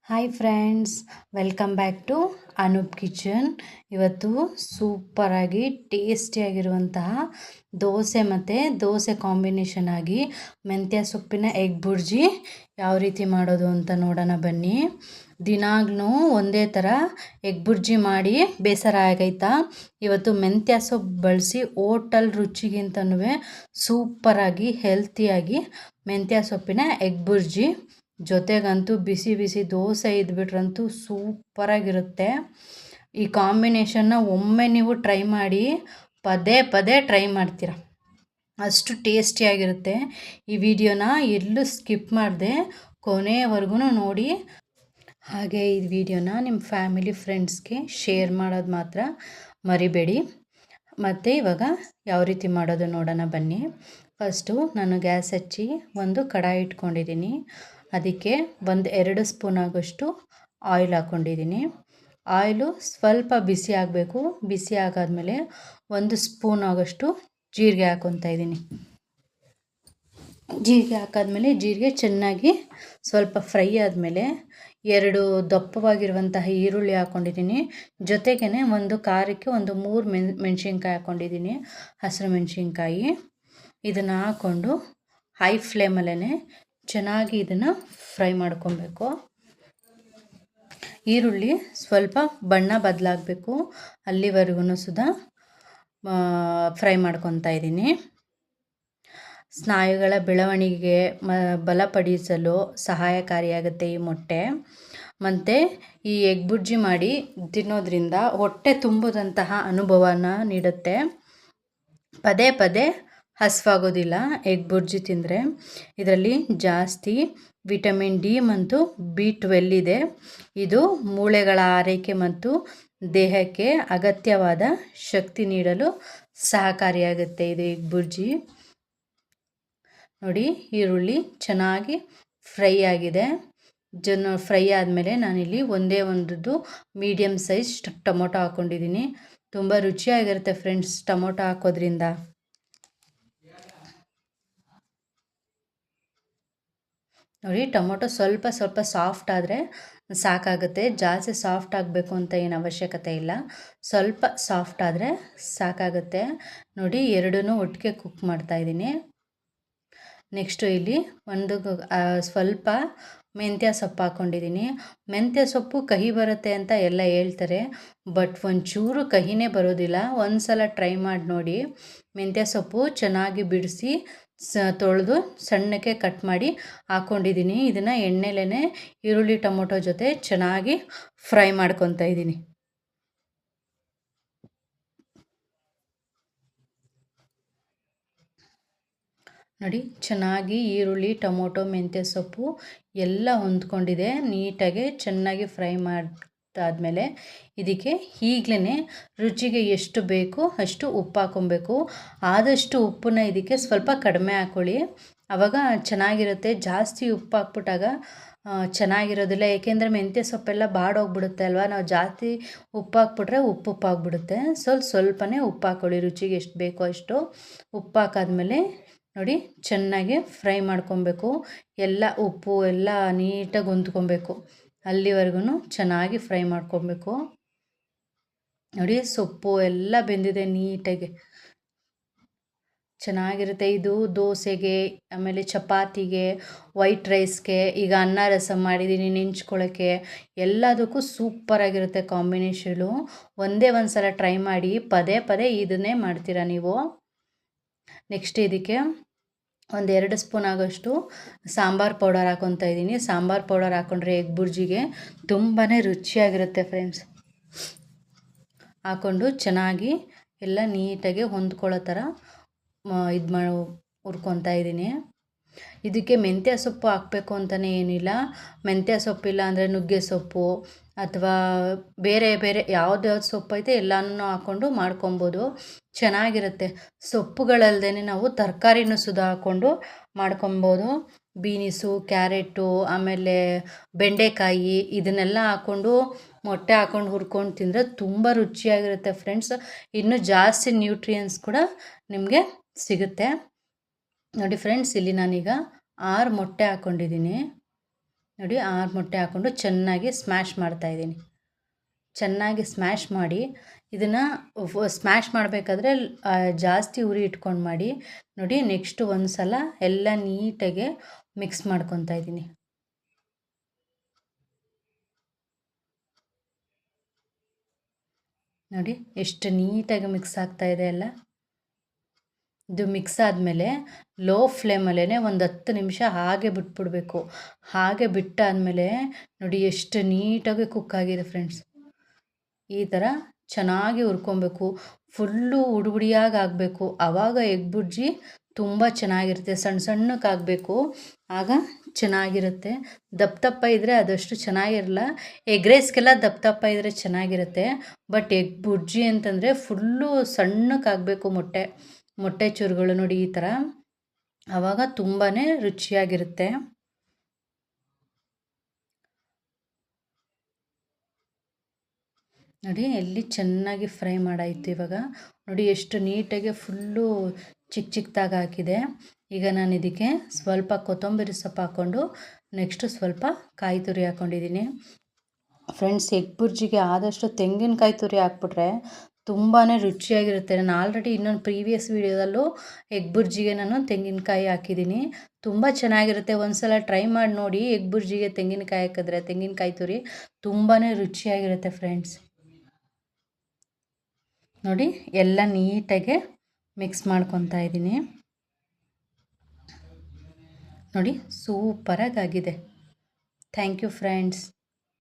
Hi friends, welcome back to Anoop kitchen. ಇವತ್ತು ಸೂಪರಾಗಿ ಟೇಸ್ಟಿಯಾಗಿರುವಂತಹ ದೋಸೆ ಮತ್ತು ದೋಸೆ ಕಾಂಬಿನೇಷನ್ ಆಗಿ ಮೆಂತ್ಯ ಸೊಪ್ಪಿನ ಎಗ್ ಬುರ್ಜಿ ಯಾವ ರೀತಿ ಮಾಡೋದು ಅಂತ ನೋಡೋಣ ಬನ್ನಿ. ದಿನಾಗ್ಲೂ ಒಂದೇ ಥರ ಎಗ್ ಬುರ್ಜಿ ಮಾಡಿ ಬೇಸರ ಆಗೈತಾ? ಇವತ್ತು ಮೆಂತ್ಯ ಸೊಪ್ಪು ಬಳಸಿ ಹೋಟೆಲ್ ರುಚಿಗಿಂತನೂ ಸೂಪರಾಗಿ ಹೆಲ್ತಿಯಾಗಿ ಮೆಂತ್ಯ ಸೊಪ್ಪಿನ ಎಗ್ ಬುರ್ಜಿ, ಜೊತೆಗಂತೂ ಬಿಸಿ ಬಿಸಿ ದೋಸೆ ಇದ್ಬಿಟ್ರಂತೂ ಸೂಪರಾಗಿರುತ್ತೆ. ಈ ಕಾಂಬಿನೇಷನ್ನ ಒಮ್ಮೆ ನೀವು ಟ್ರೈ ಮಾಡಿ, ಪದೇ ಪದೇ ಟ್ರೈ ಮಾಡ್ತೀರ, ಅಷ್ಟು ಟೇಸ್ಟಿಯಾಗಿರುತ್ತೆ. ಈ ವಿಡಿಯೋನ ಎಲ್ಲೂ ಸ್ಕಿಪ್ ಮಾಡಿದೆ ಕೊನೆವರೆಗೂ ನೋಡಿ. ಹಾಗೆ ಈ ವಿಡಿಯೋನ ನಿಮ್ಮ ಫ್ಯಾಮಿಲಿ ಫ್ರೆಂಡ್ಸ್ಗೆ ಶೇರ್ ಮಾಡೋದು ಮಾತ್ರ ಮರಿಬೇಡಿ. ಮತ್ತು ಇವಾಗ ಯಾವ ರೀತಿ ಮಾಡೋದು ನೋಡೋಣ ಬನ್ನಿ. ಫಸ್ಟು ನಾನು ಗ್ಯಾಸ್ ಹಚ್ಚಿ ಒಂದು ಕಡಾಯಿ ಇಟ್ಕೊಂಡಿದ್ದೀನಿ. ಅದಕ್ಕೆ 1-2 ಸ್ಪೂನ್ ಆಗೋಷ್ಟು ಆಯಿಲ್ ಹಾಕ್ಕೊಂಡಿದ್ದೀನಿ. ಆಯಿಲು ಸ್ವಲ್ಪ ಬಿಸಿ ಆಗಬೇಕು. ಬಿಸಿ ಆಗಾದಮೇಲೆ 1 ಸ್ಪೂನ್ ಆಗೋಷ್ಟು ಜೀರಿಗೆ ಹಾಕ್ಕೊತಾ ಇದ್ದೀನಿ. ಜೀರಿಗೆ ಹಾಕಾದ್ಮೇಲೆ ಜೀರಿಗೆ ಚೆನ್ನಾಗಿ ಸ್ವಲ್ಪ ಫ್ರೈ ಆದಮೇಲೆ 2 ದಪ್ಪವಾಗಿರುವಂತಹ ಈರುಳ್ಳಿ ಹಾಕ್ಕೊಂಡಿದ್ದೀನಿ. ಜೊತೆಗೇ ಒಂದು ಖಾರಕ್ಕೆ 3 ಮೆಣಸಿನ್ಕಾಯಿ ಹಾಕ್ಕೊಂಡಿದ್ದೀನಿ, ಹಸಿರು ಮೆಣಸಿನ್ಕಾಯಿ. ಇದನ್ನು ಹಾಕ್ಕೊಂಡು ಹೈ ಫ್ಲೇಮಲ್ಲೇ ಚೆನ್ನಾಗಿ ಇದನ್ನು ಫ್ರೈ ಮಾಡ್ಕೊಬೇಕು. ಈರುಳ್ಳಿ ಸ್ವಲ್ಪ ಬಣ್ಣ ಬದಲಾಗಬೇಕು, ಅಲ್ಲಿವರೆಗೂ ಸುಧಾ ಫ್ರೈ ಮಾಡ್ಕೊತಾ ಇದ್ದೀನಿ. ಸ್ನಾಯುಗಳ ಬೆಳವಣಿಗೆಗೆ ಬಲಪಡಿಸಲು ಸಹಾಯಕಾರಿಯಾಗುತ್ತೆ ಈ ಮೊಟ್ಟೆ. ಮತ್ತು ಈ ಎಗ್ ಬುರ್ಜಿ ಮಾಡಿ ತಿನ್ನೋದ್ರಿಂದ ಹೊಟ್ಟೆ ತುಂಬುವಂತಹ ಅನುಭವನ ನೀಡುತ್ತೆ. ಪದೇ ಪದೇ ಹಸಿವಾಗೋದಿಲ್ಲ ಎಗ್ ಬುರ್ಜಿ ತಿಂದರೆ. ಇದರಲ್ಲಿ ಜಾಸ್ತಿ ವಿಟಮಿನ್ ಡಿ ಮತ್ತು B12 ಇದೆ. ಇದು ಮೂಳೆಗಳ ಆರೈಕೆ ಮತ್ತು ದೇಹಕ್ಕೆ ಅಗತ್ಯವಾದ ಶಕ್ತಿ ನೀಡಲು ಸಹಕಾರಿಯಾಗುತ್ತೆ ಇದು ಎಗ್ ಬುರ್ಜಿ. ನೋಡಿ, ಈರುಳ್ಳಿ ಚೆನ್ನಾಗಿ ಫ್ರೈ ಆಗಿದೆ. ಫ್ರೈ ಆದಮೇಲೆ ನಾನಿಲ್ಲಿ ಒಂದು ಮೀಡಿಯಮ್ ಸೈಜ್ ಟೊಮೊಟೊ ಹಾಕ್ಕೊಂಡಿದ್ದೀನಿ. ತುಂಬ ರುಚಿಯಾಗಿರುತ್ತೆ ಫ್ರೆಂಡ್ಸ್ ಟೊಮೊಟೊ ಹಾಕೋದ್ರಿಂದ. ನೋಡಿ, ಟೊಮೊಟೊ ಸ್ವಲ್ಪ ಸಾಫ್ಟ್ ಆದರೆ ಸಾಕಾಗುತ್ತೆ. ಜಾಸ್ತಿ ಸಾಫ್ಟ್ ಆಗಬೇಕು ಅಂತ ಏನು ಅವಶ್ಯಕತೆ ಇಲ್ಲ, ಸ್ವಲ್ಪ ಸಾಫ್ಟ್ ಆದರೆ ಸಾಕಾಗುತ್ತೆ. ನೋಡಿ, ಎರಡನ್ನೂ ಒಟ್ಟಿಗೆ ಕುಕ್ ಮಾಡ್ತಾಯಿದ್ದೀನಿ. ನೆಕ್ಸ್ಟು ಇಲ್ಲಿ ಸ್ವಲ್ಪ ಮೆಂತ್ಯ ಸೊಪ್ಪು ಹಾಕ್ಕೊಂಡಿದ್ದೀನಿ. ಮೆಂತ್ಯ ಸೊಪ್ಪು ಕಹಿ ಬರುತ್ತೆ ಅಂತ ಎಲ್ಲ ಹೇಳ್ತಾರೆ, ಬಟ್ ಒಂಚೂರು ಕಹಿನೇ ಬರೋದಿಲ್ಲ. ಒಂದು ಸಲ ಟ್ರೈ ಮಾಡಿ ನೋಡಿ. ಮೆಂತ್ಯ ಸೊಪ್ಪು ಚೆನ್ನಾಗಿ ಬಿಡಿಸಿ ತೊಳೆದು ಸಣ್ಣಕ್ಕೆ ಕಟ್ ಮಾಡಿ ಹಾಕ್ಕೊಂಡಿದ್ದೀನಿ. ಇದನ್ನು ಎಣ್ಣೆಲೇ ಈರುಳ್ಳಿ ಟೊಮೊಟೊ ಜೊತೆ ಚೆನ್ನಾಗಿ ಫ್ರೈ ಮಾಡ್ಕೊತಾ ಇದ್ದೀನಿ. ನೋಡಿ, ಚೆನ್ನಾಗಿ ಈರುಳ್ಳಿ ಟೊಮೊಟೊ ಮೆಂತ್ಯ ಸೊಪ್ಪು ಎಲ್ಲ ಹೊಂದ್ಕೊಂಡಿದೆ. ನೀಟಾಗಿ ಚೆನ್ನಾಗಿ ಫ್ರೈ ಮಾಡಿದಾದ್ಮೇಲೆ ಇದಕ್ಕೆ ಈಗಲೇ ರುಚಿಗೆ ಎಷ್ಟು ಬೇಕು ಅಷ್ಟು ಉಪ್ಪು ಹಾಕ್ಕೊಬೇಕು. ಆದಷ್ಟು ಉಪ್ಪನ್ನ ಇದಕ್ಕೆ ಸ್ವಲ್ಪ ಕಡಿಮೆ ಹಾಕ್ಕೊಳ್ಳಿ, ಆವಾಗ ಚೆನ್ನಾಗಿರುತ್ತೆ. ಜಾಸ್ತಿ ಉಪ್ಪು ಹಾಕ್ಬಿಟ್ಟಾಗ ಚೆನ್ನಾಗಿರೋದಿಲ್ಲ, ಏಕೆಂದರೆ ಮೆಂತ್ಯ ಸೊಪ್ಪೆಲ್ಲ ಬಾಡೋಗ್ಬಿಡುತ್ತೆ ಅಲ್ವಾ. ನಾವು ಜಾಸ್ತಿ ಉಪ್ಪು ಹಾಕ್ಬಿಟ್ರೆ ಉಪ್ಪಾಗ್ಬಿಡುತ್ತೆ. ಸ್ವಲ್ಪನೇ ಉಪ್ಪು ಹಾಕ್ಕೊಳ್ಳಿ, ರುಚಿಗೆ ಎಷ್ಟು ಬೇಕೋ ಅಷ್ಟು ಉಪ್ಪು ಹಾಕಾದ್ಮೇಲೆ ನೋಡಿ ಚೆನ್ನಾಗಿ ಫ್ರೈ ಮಾಡ್ಕೊಬೇಕು. ಎಲ್ಲ ಉಪ್ಪು ಎಲ್ಲ ನೀಟಾಗಿ ಹೊಂದ್ಕೊಬೇಕು, ಅಲ್ಲಿವರೆಗೂ ಚೆನ್ನಾಗಿ ಫ್ರೈ ಮಾಡ್ಕೊಬೇಕು. ನೋಡಿ, ಸೊಪ್ಪು ಎಲ್ಲ ಬೆಂದಿದೆ ನೀಟಾಗಿ, ಚೆನ್ನಾಗಿರುತ್ತೆ. ಇದು ದೋಸೆಗೆ, ಆಮೇಲೆ ಚಪಾತಿಗೆ, ವೈಟ್ ರೈಸ್ಗೆ, ಈಗ ಅನ್ನ ರಸಂ ಮಾಡಿದ್ದೀನಿ ನೆಂಚ್ಕೊಳ್ಳೋಕ್ಕೆ, ಎಲ್ಲದಕ್ಕೂ ಸೂಪರಾಗಿರುತ್ತೆ ಕಾಂಬಿನೇಷನು. ಒಂದೇ ಒಂದು ಸಲ ಟ್ರೈ ಮಾಡಿ, ಪದೇ ಪದೇ ಇದನ್ನೇ ಮಾಡ್ತೀರಾ ನೀವು. ನೆಕ್ಸ್ಟ್ ಇದಕ್ಕೆ 1-2 ಸ್ಪೂನ್ ಆಗೋಷ್ಟು ಸಾಂಬಾರು ಪೌಡರ್ ಹಾಕ್ಕೊತಾ ಇದ್ದೀನಿ. ಸಾಂಬಾರು ಪೌಡರ್ ಹಾಕ್ಕೊಂಡ್ರೆ ಎಗ್ ಬುರ್ಜಿಗೆ ತುಂಬಾ ರುಚಿಯಾಗಿರುತ್ತೆ ಫ್ರೆಂಡ್ಸ್. ಹಾಕ್ಕೊಂಡು ಚೆನ್ನಾಗಿ ಎಲ್ಲ ನೀಟಾಗಿ ಹೊಂದ್ಕೊಳ್ಳೋ ಥರ ಹುರ್ಕೊತಾ ಇದ್ದೀನಿ. ಇದಕ್ಕೆ ಮೆಂತ್ಯ ಸೊಪ್ಪು ಹಾಕಬೇಕು ಅಂತಲೇ ಏನಿಲ್ಲ. ಮೆಂತ್ಯ ಸೊಪ್ಪಿಲ್ಲ ಅಂದರೆ ನುಗ್ಗೆ ಸೊಪ್ಪು ಅಥವಾ ಬೇರೆ ಯಾವ್ದು ಸೊಪ್ಪು ಐತೆ ಎಲ್ಲನೂ ಹಾಕ್ಕೊಂಡು ಮಾಡ್ಕೊಬೋದು, ಚೆನ್ನಾಗಿರುತ್ತೆ. ಸೊಪ್ಪುಗಳಲ್ಲದೆ ನಾವು ತರಕಾರಿನೂ ಸುಧಾ ಹಾಕ್ಕೊಂಡು ಮಾಡ್ಕೊಬೋದು. ಬೀನಿಸು, ಕ್ಯಾರೆಟು, ಆಮೇಲೆ ಬೆಂಡೆಕಾಯಿ, ಇದನ್ನೆಲ್ಲ ಹಾಕ್ಕೊಂಡು ಮೊಟ್ಟೆ ಹಾಕ್ಕೊಂಡು ಹುರ್ಕೊಂಡು ತಿಂದರೆ ತುಂಬ ರುಚಿಯಾಗಿರುತ್ತೆ ಫ್ರೆಂಡ್ಸ್. ಇನ್ನೂ ಜಾಸ್ತಿ ನ್ಯೂಟ್ರಿಯನ್ಸ್ ಕೂಡ ನಿಮಗೆ ಸಿಗುತ್ತೆ. ನೋಡಿ ಫ್ರೆಂಡ್ಸ್, ಇಲ್ಲಿ ನಾನೀಗ 6 ಮೊಟ್ಟೆ ಹಾಕ್ಕೊಂಡಿದ್ದೀನಿ. ನೋಡಿ 6 ಮೊಟ್ಟೆ ಹಾಕ್ಕೊಂಡು ಚೆನ್ನಾಗಿ ಸ್ಮ್ಯಾಶ್ ಮಾಡ್ತಾಯಿದ್ದೀನಿ. ಚೆನ್ನಾಗಿ ಸ್ಮ್ಯಾಶ್ ಮಾಡಿ ಇದನ್ನು ಸ್ಮ್ಯಾಶ್ ಮಾಡಬೇಕಾದ್ರೆ ಜಾಸ್ತಿ ಉರಿ ಇಟ್ಕೊಂಡು ಮಾಡಿ. ನೋಡಿ ನೆಕ್ಸ್ಟ್ ಒಂದು ಸಲ ಎಲ್ಲ ನೀಟಾಗಿ ಮಿಕ್ಸ್ ಮಾಡ್ಕೊತಾ ಇದ್ದೀನಿ. ನೋಡಿ ಎಷ್ಟು ನೀಟಾಗಿ ಮಿಕ್ಸ್ ಆಗ್ತಾಯಿದೆ ಎಲ್ಲ. ಇದು ಮಿಕ್ಸ್ ಆದಮೇಲೆ ಲೋ ಫ್ಲೇಮಲ್ಲೇ ಒಂದು 10 ನಿಮಿಷ ಹಾಗೆ ಬಿಟ್ಬಿಡಬೇಕು. ಹಾಗೆ ಬಿಟ್ಟಾದಮೇಲೆ ನೋಡಿ ಎಷ್ಟು ನೀಟಾಗಿ ಕುಕ್ ಆಗಿದೆ ಫ್ರೆಂಡ್ಸ್. ಈ ಥರ ಚೆನ್ನಾಗಿ ಹುರ್ಕೊಬೇಕು. ಫುಲ್ಲು ಉಡುಬುಡಿಯಾಗಿ ಆಗಬೇಕು. ಆವಾಗ ಎಗ್ ಬುರ್ಜಿ ತುಂಬ ಚೆನ್ನಾಗಿರುತ್ತೆ. ಸಣ್ಣ ಸಣ್ಣಕ್ಕಾಗಬೇಕು, ಆಗ ಚೆನ್ನಾಗಿರುತ್ತೆ. ದಪ್ಪ ದಪ್ಪ ಇದ್ದರೆ ಅದಷ್ಟು ಚೆನ್ನಾಗಿರಲ್ಲ. ಎಗ್ ರೈಸ್ಗೆಲ್ಲ ದಪ್ಪ ದಪ್ಪ ಇದ್ದರೆ ಚೆನ್ನಾಗಿರುತ್ತೆ. ಬಟ್ ಎಗ್ ಬುರ್ಜಿ ಅಂತಂದರೆ ಫುಲ್ಲು ಸಣ್ಣಕ್ಕಾಗಬೇಕು ಮೊಟ್ಟೆ ಚೂರುಗಳು ನೋಡಿ ಈ ಥರ. ಆವಾಗ ತುಂಬಾ ರುಚಿಯಾಗಿರುತ್ತೆ. ನೋಡಿ ಎಲ್ಲಿ ಚೆನ್ನಾಗಿ ಫ್ರೈ ಮಾಡಾಯಿತು. ಇವಾಗ ನೋಡಿ ಎಷ್ಟು ನೀಟಾಗಿ ಫುಲ್ಲು ಚಿಕ್ಕದಾಗಿ ಹಾಕಿದೆ. ಈಗ ನಾನು ಇದಕ್ಕೆ ಸ್ವಲ್ಪ ಕೊತ್ತಂಬರಿ ಸೊಪ್ಪು ಹಾಕ್ಕೊಂಡು ನೆಕ್ಸ್ಟು ಸ್ವಲ್ಪ ಕಾಯಿ ತುರಿ ಹಾಕ್ಕೊಂಡಿದ್ದೀನಿ. ಫ್ರೆಂಡ್ಸ್, ಎಗ್ ಬುರ್ಜಿಗೆ ಆದಷ್ಟು ತೆಂಗಿನಕಾಯಿ ತುರಿ ಹಾಕ್ಬಿಟ್ರೆ ತುಂಬಾ ರುಚಿಯಾಗಿರುತ್ತೆ. ನಾನು ಆಲ್ರೆಡಿ ಇನ್ನೊಂದು ಪ್ರೀವಿಯಸ್ ವೀಡಿಯೋದಲ್ಲೂ ಎಗ್ ಬುರ್ಜಿಗೆ ನಾನು ತೆಂಗಿನಕಾಯಿ ಹಾಕಿದ್ದೀನಿ. ತುಂಬ ಚೆನ್ನಾಗಿರುತ್ತೆ. ಒಂದು ಸಲ ಟ್ರೈ ಮಾಡಿ ನೋಡಿ. ಎಗ್ ಬುರ್ಜಿಗೆ ತೆಂಗಿನಕಾಯಿ ಹಾಕಿದ್ರೆ, ತೆಂಗಿನಕಾಯಿ ತುರಿ ತುಂಬಾ ರುಚಿಯಾಗಿರುತ್ತೆ ಫ್ರೆಂಡ್ಸ್. ನೋಡಿ ಎಲ್ಲ ನೀಟಾಗಿ ಮಿಕ್ಸ್ ಮಾಡ್ಕೊತಾ ಇದ್ದೀನಿ. ನೋಡಿ ಸೂಪರಾಗಿ ಆಗಿದೆ. Thank you friends.